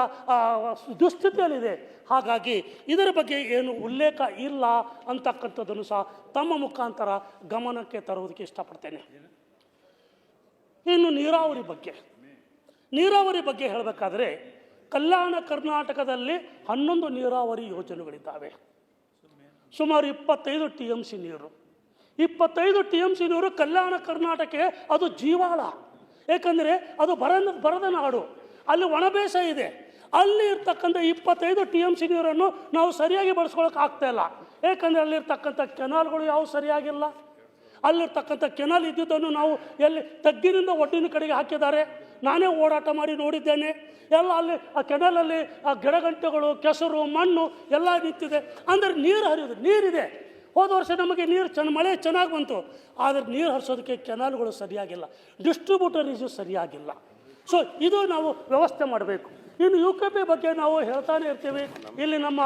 ದುಸ್ಥಿತಿಯಲ್ಲಿದೆ. ಹಾಗಾಗಿ ಇದರ ಬಗ್ಗೆ ಏನು ಉಲ್ಲೇಖ ಇಲ್ಲ ಅಂತಕ್ಕಂಥದ್ದನ್ನು ಸಹ ತಮ್ಮ ಮುಖಾಂತರ ಗಮನಕ್ಕೆ ತರುವುದಕ್ಕೆ ಇಷ್ಟಪಡ್ತೇನೆ. ಇನ್ನು ನೀರಾವರಿ ಬಗ್ಗೆ ಹೇಳಬೇಕಾದ್ರೆ ಕಲ್ಯಾಣ ಕರ್ನಾಟಕದಲ್ಲಿ 11 ನೀರಾವರಿ ಯೋಜನೆಗಳಿದ್ದಾವೆ. ಸುಮಾರು 25 TMC ನೀರು. 25 TMC ನೀರು ಕಲ್ಯಾಣ ಕರ್ನಾಟಕಕ್ಕೆ ಅದು ಜೀವಾಳ. ಏಕೆಂದರೆ ಅದು ಬರದ ನಾಡು, ಅಲ್ಲಿ ಒಣಬೇಸಾಯ ಇದೆ. ಅಲ್ಲಿ ಇರ್ತಕ್ಕಂಥ 25 TMC ನೀರನ್ನು ನಾವು ಸರಿಯಾಗಿ ಬಳಸ್ಕೊಳ್ಳೋಕೆ ಆಗ್ತಾಯಿಲ್ಲ. ಏಕೆಂದರೆ ಅಲ್ಲಿರ್ತಕ್ಕಂಥ ಕೆನಾಲ್ಗಳು ಯಾವ ಸರಿಯಾಗಿಲ್ಲ. ಅಲ್ಲಿರ್ತಕ್ಕಂಥ ಕೆನಾಲ್ ಇದ್ದಿದ್ದನ್ನು ನಾವು ಎಲ್ಲಿ ತಗ್ಗಿನಿಂದ ಒಡ್ಡಿನ ಕಡೆಗೆ ಹಾಕಿದ್ದಾರೆ. ನಾನೇ ಓಡಾಟ ಮಾಡಿ ನೋಡಿದ್ದೇನೆ. ಎಲ್ಲ ಅಲ್ಲಿ ಆ ಕೆನಾಲಲ್ಲಿ ಆ ಗಿಡಗಂಟೆಗಳು, ಕೆಸರು, ಮಣ್ಣು ಎಲ್ಲ ನಿಂತಿದೆ. ಅಂದರೆ ನೀರು ಹರಿಯೋದು ನೀರಿದೆ. ಹೋದ ವರ್ಷ ನಮಗೆ ಮಳೆ ಚೆನ್ನಾಗಿ ಬಂತು, ಆದರೆ ನೀರು ಹರಿಸೋದಕ್ಕೆ ಕೆನಾಲ್ಗಳು ಸರಿಯಾಗಿಲ್ಲ, ಡಿಸ್ಟ್ರಿಬ್ಯೂಟರೀಸು ಸರಿಯಾಗಿಲ್ಲ. ಸೊ ಇದು ನಾವು ವ್ಯವಸ್ಥೆ ಮಾಡಬೇಕು. ಇನ್ನು UKP ಬಗ್ಗೆ ನಾವು ಹೇಳ್ತಾನೆ ಇರ್ತೀವಿ. ಇಲ್ಲಿ ನಮ್ಮ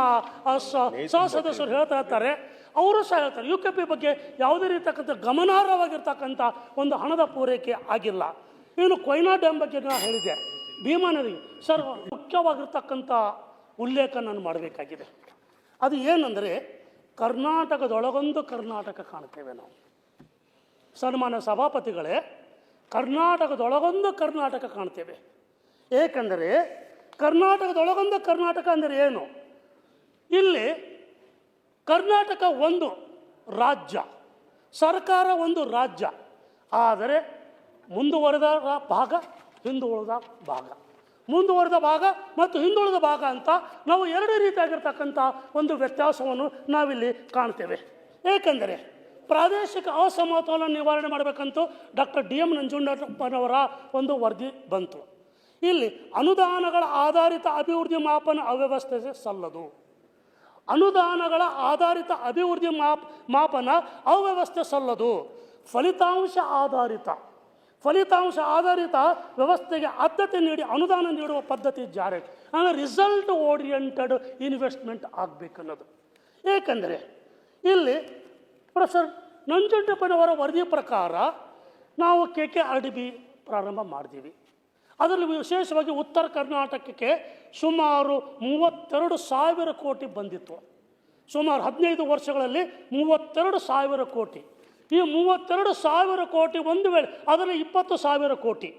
ಸದಸ್ಯರು ಹೇಳ್ತಾ ಇರ್ತಾರೆ, ಅವರು ಸಹ ಹೇಳ್ತಾರೆ UKP ಬಗ್ಗೆ ಯಾವುದೇ ರೀತಿಯಕ್ಕಂಥ ಗಮನಾರ್ಹವಾಗಿರ್ತಕ್ಕಂಥ ಹಣದ ಪೂರೈಕೆ ಆಗಿಲ್ಲ. ಇನ್ನು ಕೊಯ್ನಾ ಡ್ಯಾಮ್ ಬಗ್ಗೆ ನಾನು ಹೇಳಿದೆ, ಭೀಮಾ ನದಿ ಸರ್ ಮುಖ್ಯವಾಗಿರ್ತಕ್ಕಂಥ ಉಲ್ಲೇಖ ನಾನು ಮಾಡಬೇಕಾಗಿದೆ. ಅದು ಏನಂದರೆ ಕರ್ನಾಟಕದೊಳಗೊಂದು ಕರ್ನಾಟಕ ಕಾಣ್ತೇವೆ ನಾವು. ಸನ್ಮಾನ್ಯ ಸಭಾಪತಿಗಳೇ, ಕರ್ನಾಟಕದೊಳಗೊಂದು ಕರ್ನಾಟಕ ಕಾಣ್ತೇವೆ. ಏಕೆಂದರೆ ಕರ್ನಾಟಕದೊಳಗೊಂದು ಕರ್ನಾಟಕ ಅಂದರೆ ಏನು? ಇಲ್ಲಿ ಕರ್ನಾಟಕ ಒಂದು ರಾಜ್ಯ, ಸರ್ಕಾರ ಒಂದು ರಾಜ್ಯ, ಆದರೆ ಮುಂದುವರೆದ ಭಾಗ, ಹಿಂದುಳಿದ ಭಾಗ, ಮುಂದುವರೆದ ಭಾಗ ಮತ್ತು ಹಿಂದುಳಿದ ಭಾಗ ಅಂತ ನಾವು 2 ರೀತಿಯಾಗಿರ್ತಕ್ಕಂಥ ವ್ಯತ್ಯಾಸವನ್ನು ನಾವಿಲ್ಲಿ ಕಾಣ್ತೇವೆ. ಏಕೆಂದರೆ ಪ್ರಾದೇಶಿಕ ಅಸಮತೋಲನ ನಿವಾರಣೆ ಮಾಡಬೇಕಂತೂ ಡಾಕ್ಟರ್ ಡಿ ಎಂ ನಂಜುಂಡಪ್ಪನವರ ಒಂದು ವರದಿ ಬಂತು. ಇಲ್ಲಿ ಅನುದಾನಗಳ ಆಧಾರಿತ ಅಭಿವೃದ್ಧಿ ಮಾಪನ ಅವ್ಯವಸ್ಥೆ ಸಲ್ಲದು. ಅನುದಾನಗಳ ಆಧಾರಿತ ಅಭಿವೃದ್ಧಿ ಮಾಪನ ಅವ್ಯವಸ್ಥೆ ಸಲ್ಲದು. ಫಲಿತಾಂಶ ಆಧಾರಿತ ವ್ಯವಸ್ಥೆಗೆ ಆದ್ಯತೆ ನೀಡಿ ಅನುದಾನ ನೀಡುವ ಪದ್ಧತಿ ಜಾರಿ, ಅಂದರೆ ರಿಸಲ್ಟ್ ಓರಿಯೆಂಟೆಡ್ ಇನ್ವೆಸ್ಟ್ಮೆಂಟ್ ಆಗಬೇಕನ್ನೋದು. ಏಕೆಂದರೆ ಇಲ್ಲಿ ಪ್ರೊಫೆಸರ್ ನಂಜುಂಡಪ್ಪನವರ ವರದಿ ಪ್ರಕಾರ ನಾವು KKRDB ಪ್ರಾರಂಭ ಮಾಡಿದ್ದೀವಿ. ಅದರಲ್ಲಿ ವಿಶೇಷವಾಗಿ ಉತ್ತರ ಕರ್ನಾಟಕಕ್ಕೆ ಸುಮಾರು 32,000 ಕೋಟಿ ಬಂದಿತ್ತು. ಸುಮಾರು 15 ವರ್ಷಗಳಲ್ಲಿ 32,000 ಕೋಟಿ. ಈ 32,000 ಕೋಟಿ ಒಂದು ವೇಳೆ ಅದರಲ್ಲಿ 20,000 ಕೋಟಿ,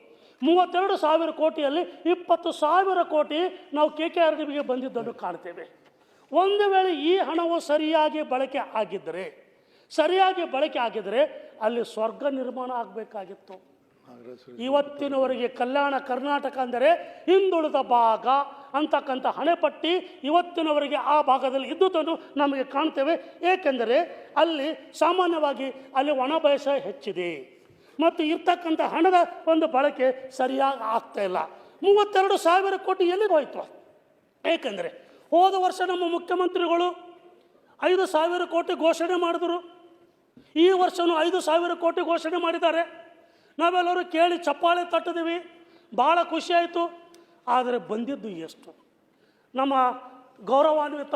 32,000 ಕೋಟಿಯಲ್ಲಿ 20,000 ಕೋಟಿ ನಾವು KKRDBಗೆ ಬಂದಿದ್ದನ್ನು ಕಾಣ್ತೇವೆ. ಒಂದು ವೇಳೆ ಈ ಹಣವು ಸರಿಯಾಗಿ ಬಳಕೆ ಆಗಿದ್ದರೆ ಅಲ್ಲಿ ಸ್ವರ್ಗ ನಿರ್ಮಾಣ ಆಗಬೇಕಾಗಿತ್ತು. ಇವತ್ತಿನವರೆಗೆ ಕಲ್ಯಾಣ ಕರ್ನಾಟಕ ಅಂದರೆ ಹಿಂದುಳಿದ ಭಾಗ ಅಂತಕ್ಕಂಥ ಹಣೆಪಟ್ಟಿ ಇವತ್ತಿನವರೆಗೆ ಆ ಭಾಗದಲ್ಲಿ ಇದ್ದುದನ್ನು ನಮಗೆ ಕಾಣ್ತೇವೆ. ಏಕೆಂದರೆ ಅಲ್ಲಿ ಸಾಮಾನ್ಯವಾಗಿ ಅಲ್ಲಿ ಒಣ ಬೇಸಾಯ ಹೆಚ್ಚಿದೆ ಮತ್ತು ಇರ್ತಕ್ಕಂಥ ಹಣದ ಒಂದು ಬಳಕೆ ಸರಿಯಾಗಿ ಆಗ್ತಾ ಇಲ್ಲ. 32,000 ಕೋಟಿ ಎಲ್ಲಿಗೆ ಹೋಯಿತು? ಏಕೆಂದರೆ ಹೋದ ವರ್ಷ ನಮ್ಮ ಮುಖ್ಯಮಂತ್ರಿಗಳು 5,000 ಕೋಟಿ ಘೋಷಣೆ ಮಾಡಿದ್ರು. ಈ ವರ್ಷವೂ 5,000 ಕೋಟಿ ಘೋಷಣೆ ಮಾಡಿದ್ದಾರೆ. ನಾವೆಲ್ಲರೂ ಕೇಳಿ ಚಪ್ಪಾಳೆ ತಟ್ಟಿದ್ದೀವಿ, ಭಾಳ ಖುಷಿಯಾಯಿತು. ಆದರೆ ಬಂದಿದ್ದು ಎಷ್ಟು? ನಮ್ಮ ಗೌರವಾನ್ವಿತ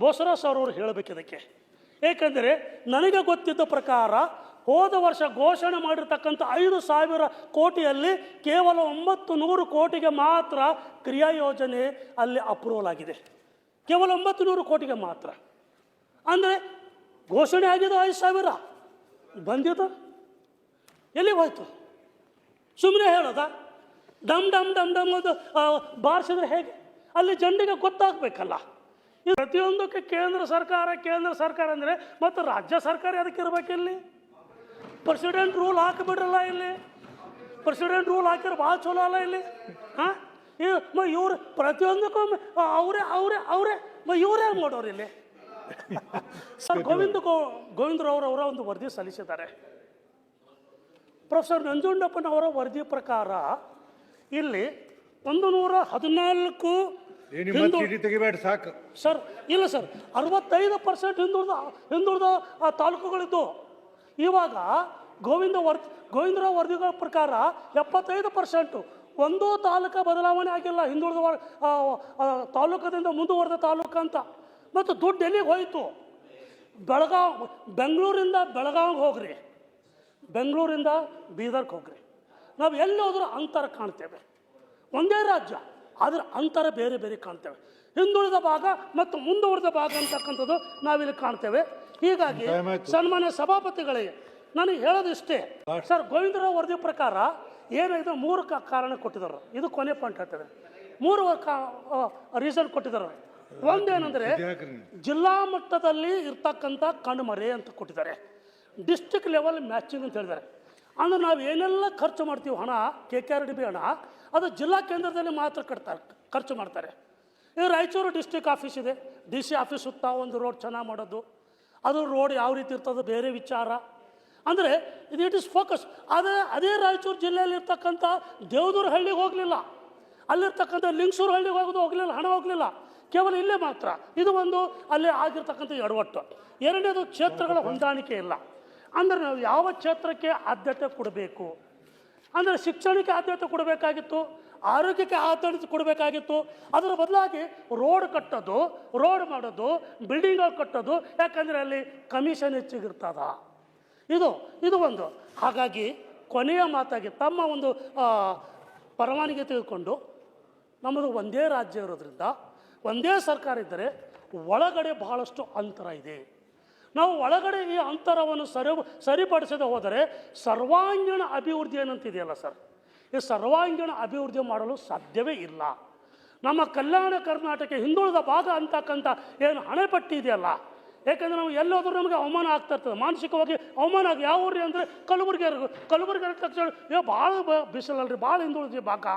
ಬೋಸರಾಜ್ ಅವರು ಹೇಳಬೇಕಿದ್ದಕ್ಕೆ. ಏಕೆಂದರೆ ನನಗೆ ಗೊತ್ತಿದ್ದ ಪ್ರಕಾರ ಹೋದ ವರ್ಷ ಘೋಷಣೆ ಮಾಡಿರ್ತಕ್ಕಂಥ 5,000 ಕೋಟಿಯಲ್ಲಿ ಕೇವಲ 900 ಕೋಟಿಗೆ ಮಾತ್ರ ಕ್ರಿಯಾ ಯೋಜನೆ ಅಲ್ಲಿ ಅಪ್ರೂವಲ್ ಆಗಿದೆ. ಕೇವಲ 900 ಕೋಟಿಗೆ ಮಾತ್ರ. ಅಂದರೆ ಘೋಷಣೆ ಆಗಿದ್ದು 5,000, ಬಂದಿದ್ದು ಎಲ್ಲಿಗೆ ಹೋಯ್ತು? ಸುಮ್ಮನೆ ಹೇಳೋದ? ಡಮ್ ಡಮ್ ಡಮ್ ಡಮ್ ಅದು ಬಾರಿಸಿದ್ರೆ ಹೇಗೆ? ಅಲ್ಲಿ ಜನರಿಗೆ ಗೊತ್ತಾಗಬೇಕಲ್ಲ. ಇದು ಪ್ರತಿಯೊಂದಕ್ಕೆ ಕೇಂದ್ರ ಸರ್ಕಾರ ಅಂದರೆ ಮತ್ತು ರಾಜ್ಯ ಸರ್ಕಾರ ಅದಕ್ಕೆ ಇರಬೇಕಿಲ್ಲಿ. ಪ್ರೆಸಿಡೆಂಟ್ ರೂಲ್ ಹಾಕಿಬಿಡ್ರಲ್ಲ ಇಲ್ಲಿ. ಪ್ರೆಸಿಡೆಂಟ್ ರೂಲ್ ಹಾಕಿದ್ರೆ ಭಾಳ ಚಲೋ ಅಲ್ಲ ಇಲ್ಲಿ. ಹಾಂ, ಇವ್ರು ಪ್ರತಿಯೊಂದಕ್ಕೂ ಅವರೇ ಇವರೇ ಮಾಡೋರು ಇಲ್ಲಿ. ಸರ್ ಗೋವಿಂದರಾವ್ರವರ ಒಂದು ವರದಿ ಸಲ್ಲಿಸಿದ್ದಾರೆ. ಪ್ರೊಫೆಸರ್ ನಂಜುಂಡಪ್ಪನವರ ವರದಿ ಪ್ರಕಾರ ಇಲ್ಲಿ 114 ಸಾಕು ಸರ್, ಇಲ್ಲ ಸರ್, 65% ಹಿಂದುಳಿದ ತಾಲೂಕುಗಳಿದ್ದು. ಇವಾಗ ಗೋವಿಂದರಾವ್ ವರದಿಗಳ ಪ್ರಕಾರ 75%. ಒಂದೂ ತಾಲೂಕು ಬದಲಾವಣೆ ಆಗಿಲ್ಲ ಹಿಂದುಳಿದ ತಾಲೂಕದಿಂದ ಮುಂದುವರೆದ ತಾಲೂಕು ಅಂತ. ಮತ್ತು ದುಡ್ಡು ಎಲ್ಲಿಗೆ ಹೋಯಿತು? ಬೆಂಗಳೂರಿಂದ ಬೆಳಗಾವಿಗೆ ಹೋಗ್ರಿ, ಬೆಂಗಳೂರಿಂದ ಬೀದರ್ಗೆ ಹೋಗ್ರಿ, ನಾವು ಎಲ್ಲಿ ಹೋದ್ರೂ ಅಂತರ ಕಾಣ್ತೇವೆ. ಒಂದೇ ರಾಜ್ಯ, ಆದರೆ ಅಂತರ ಬೇರೆ ಬೇರೆ ಕಾಣ್ತೇವೆ. ಹಿಂದುಳಿದ ಭಾಗ ಮತ್ತು ಮುಂದುವರೆದ ಭಾಗ ಅಂತಕ್ಕಂಥದ್ದು ನಾವಿಲ್ಲಿ ಕಾಣ್ತೇವೆ. ಹೀಗಾಗಿ ಸನ್ಮಾನ್ಯ ಸಭಾಪತಿಗಳಿಗೆ ನನಗೆ ಹೇಳೋದಿಷ್ಟೇ ಸರ್. ಗೋವಿಂದರಾವ್ ವರದಿ ಪ್ರಕಾರ ಏನಿದೆ 3 ಕಾರಣ ಕೊಟ್ಟಿದ್ದಾರೆ. ಇದು ಕೊನೆ ಪಾಯಿಂಟ್ ಹೇಳ್ತೇವೆ. 3 ರೀಸನ್ ಕೊಟ್ಟಿದ್ದಾರೆ. ಒಂದೇನೆಂದರೆ ಜಿಲ್ಲಾ ಮಟ್ಟದಲ್ಲಿ ಇರ್ತಕ್ಕಂಥ ಕಣ್ಮರೆ ಅಂತ ಕೊಟ್ಟಿದ್ದಾರೆ. ಡಿಸ್ಟ್ರಿಕ್ಟ್ ಲೆವೆಲ್ ಮ್ಯಾಚಿಂಗ್ ಅಂತ ಹೇಳಿದ್ದಾರೆ. ಅಂದರೆ ನಾವು ಏನೆಲ್ಲ ಖರ್ಚು ಮಾಡ್ತೀವಿ ಹಣ, KKRDB ಹಣ, ಅದು ಜಿಲ್ಲಾ ಕೇಂದ್ರದಲ್ಲಿ ಮಾತ್ರ ಖರ್ಚು ಮಾಡ್ತಾರೆ. ಈಗ ರಾಯಚೂರು ಡಿಸ್ಟ್ರಿಕ್ಟ್ ಆಫೀಸ್ ಇದೆ, DC ಆಫೀಸ್ ಸುತ್ತ ಒಂದು ರೋಡ್ ಚೆನ್ನಾಗಿ ಮಾಡೋದು, ಅದು ರೋಡ್ ಯಾವ ರೀತಿ ಇರ್ತದೆ ಬೇರೆ ವಿಚಾರ. ಅಂದರೆ ಇಟ್ ಈಸ್ ಫೋಕಸ್. ಅದೇ ರಾಯಚೂರು ಜಿಲ್ಲೆಯಲ್ಲಿ ಇರ್ತಕ್ಕಂಥ ದೇವದೂರು ಹಳ್ಳಿಗೆ ಹೋಗಲಿಲ್ಲ, ಅಲ್ಲಿರ್ತಕ್ಕಂಥ ಲಿಂಗಸೂರು ಹಳ್ಳಿಗೆ ಹೋಗಲಿಲ್ಲ, ಹಣ ಹೋಗಲಿಲ್ಲ, ಕೇವಲ ಇಲ್ಲೇ ಮಾತ್ರ. ಇದು ಒಂದು ಅಲ್ಲಿ ಆಗಿರ್ತಕ್ಕಂಥ ಎಡವಟ್ಟು. ಎರಡನೇದು ಕ್ಷೇತ್ರಗಳ ಹೊಂದಾಣಿಕೆ ಇಲ್ಲ. ಅಂದರೆ ನಾವು ಯಾವ ಕ್ಷೇತ್ರಕ್ಕೆ ಆದ್ಯತೆ ಕೊಡಬೇಕು ಅಂದರೆ ಶಿಕ್ಷಣಕ್ಕೆ ಆದ್ಯತೆ ಕೊಡಬೇಕಾಗಿತ್ತು, ಆರೋಗ್ಯಕ್ಕೆ ಆದ್ಯತೆ ಕೊಡಬೇಕಾಗಿತ್ತು. ಅದರ ಬದಲಾಗಿ ರೋಡ್ ಕಟ್ಟೋದು, ರೋಡ್ ಮಾಡೋದು, ಬಿಲ್ಡಿಂಗ್ಗಳು ಕಟ್ಟೋದು. ಯಾಕಂದರೆ ಅಲ್ಲಿ ಕಮಿಷನ್ ಹೆಚ್ಚಿಗಿರ್ತದ. ಇದು ಒಂದು. ಹಾಗಾಗಿ ಕೊನೆಯ ಮಾತಾಗಿ ತಮ್ಮ ಒಂದು ಪರವಾನಗಿ ತೆಗೆದುಕೊಂಡು, ನಮ್ಮದು ಒಂದೇ ರಾಜ್ಯ ಇರೋದ್ರಿಂದ, ಒಂದೇ ಸರ್ಕಾರ ಇದ್ದರೆ ಒಳಗಡೆ ಬಹಳಷ್ಟು ಅಂತರ ಇದೆ. ನಾವು ಒಳಗಡೆ ಈ ಅಂತರವನ್ನು ಸರಿಪಡಿಸದೆ ಹೋದರೆ ಸರ್ವಾಂಗೀಣ ಅಭಿವೃದ್ಧಿ ಏನಂತಿದೆಯಲ್ಲ ಸರ್, ಈ ಸರ್ವಾಂಗೀಣ ಅಭಿವೃದ್ಧಿ ಮಾಡಲು ಸಾಧ್ಯವೇ ಇಲ್ಲ. ನಮ್ಮ ಕಲ್ಯಾಣ ಕರ್ನಾಟಕ ಹಿಂದುಳಿದ ಭಾಗ ಅಂತಕ್ಕಂಥ ಏನು ಹಣೆಪಟ್ಟಿ ಇದೆಯಲ್ಲ, ಯಾಕೆಂದರೆ ನಾವು ಎಲ್ಲೋದ್ರೂ ನಮಗೆ ಅವಮಾನ ಆಗ್ತಾ ಇರ್ತದೆ, ಮಾನಸಿಕವಾಗಿ ಅವಮಾನ ಆಗಿ. ಯಾವ ಊರಿ ಅಂದರೆ ಕಲಬುರಗಿ ತಕ್ಷಣ ಭಾಳ ಬಿಸಿಲಲ್ರಿ, ಭಾಳ ಹಿಂದುಳಿದ ಭಾಗ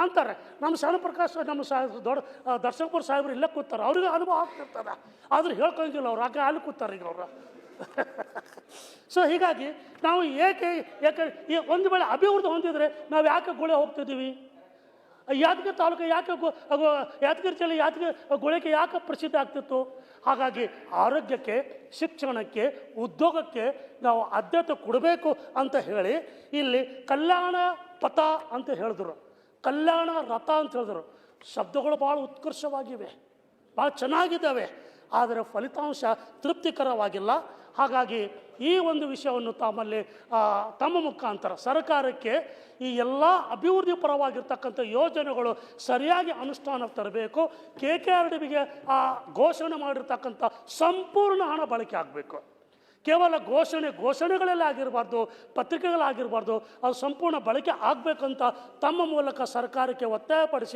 ಅಂತಾರೆ. ನಮ್ಮ ಶರಣಪ್ರಕಾಶ್, ನಮ್ಮ ದೊಡ್ಡ ದರ್ಶಕಪುರ ಸಾಹೇಬರು ಇಲ್ಲೇ ಕೂತಾರೆ, ಅವ್ರಿಗೆ ಅನುಭವ ಆಗ್ತಿರ್ತದೆ. ಆದ್ರೆ ಹೇಳ್ಕೊಂಗಿಲ್ಲ ಅವ್ರು, ಆಗ ಅಲ್ಲಿ ಕೂತಾರೆ. ಈಗ ಅವರು ಸೊ ಹೀಗಾಗಿ ನಾವು ಯಾಕೆ ಈ ಒಂದು ವೇಳೆ ಅಭಿವೃದ್ಧಿ ಹೊಂದಿದರೆ ನಾವು ಯಾಕೆ ಗುಳೆ ಹೋಗ್ತಿದ್ದೀವಿ? ಯಾದಗಿರಿ ತಾಲೂಕು ಯಾಕೆ ಯಾದಗಿರಿ ಜಿಲ್ಲೆ ಯಾದಗಿರಿ ಗುಳೆಗೆ ಯಾಕೆ ಪ್ರಸಿದ್ಧ ಆಗ್ತಿತ್ತು? ಹಾಗಾಗಿ ಆರೋಗ್ಯಕ್ಕೆ, ಶಿಕ್ಷಣಕ್ಕೆ, ಉದ್ಯೋಗಕ್ಕೆ ನಾವು ಆದ್ಯತೆ ಕೊಡಬೇಕು ಅಂತ ಹೇಳಿ ಇಲ್ಲಿ ಕಲ್ಯಾಣ ಪಥ ಅಂತ ಹೇಳಿದ್ರು, ಕಲ್ಯಾಣ ರಥ ಅಂತ ಹೇಳಿದ್ರು. ಶಬ್ದಗಳು ಭಾಳ ಉತ್ಕರ್ಷವಾಗಿವೆ, ಭಾಳ ಚೆನ್ನಾಗಿದ್ದಾವೆ, ಆದರೆ ಫಲಿತಾಂಶ ತೃಪ್ತಿಕರವಾಗಿಲ್ಲ. ಹಾಗಾಗಿ ಈ ಒಂದು ವಿಷಯವನ್ನು ತಮ್ಮ ಮುಖಾಂತರ ಸರ್ಕಾರಕ್ಕೆ ಈ ಎಲ್ಲ ಅಭಿವೃದ್ಧಿ ಪರವಾಗಿರ್ತಕ್ಕಂಥ ಯೋಜನೆಗಳು ಸರಿಯಾಗಿ ಅನುಷ್ಠಾನಕ್ಕೆ ತರಬೇಕು. KKRDBಗೆ ಆ ಘೋಷಣೆ ಮಾಡಿರ್ತಕ್ಕಂಥ ಸಂಪೂರ್ಣ ಹಣ ಬಳಕೆ ಆಗಬೇಕು. ಕೇವಲ ಘೋಷಣೆಗಳಲ್ಲೇ ಆಗಿರಬಾರ್ದು, ಪತ್ರಿಕೆಗಳಾಗಿರಬಾರ್ದು, ಅದು ಸಂಪೂರ್ಣ ಬಳಕೆ ಆಗಬೇಕಂತ ತಮ್ಮ ಮೂಲಕ ಸರ್ಕಾರಕ್ಕೆ ಒತ್ತಾಯಪಡಿಸಿ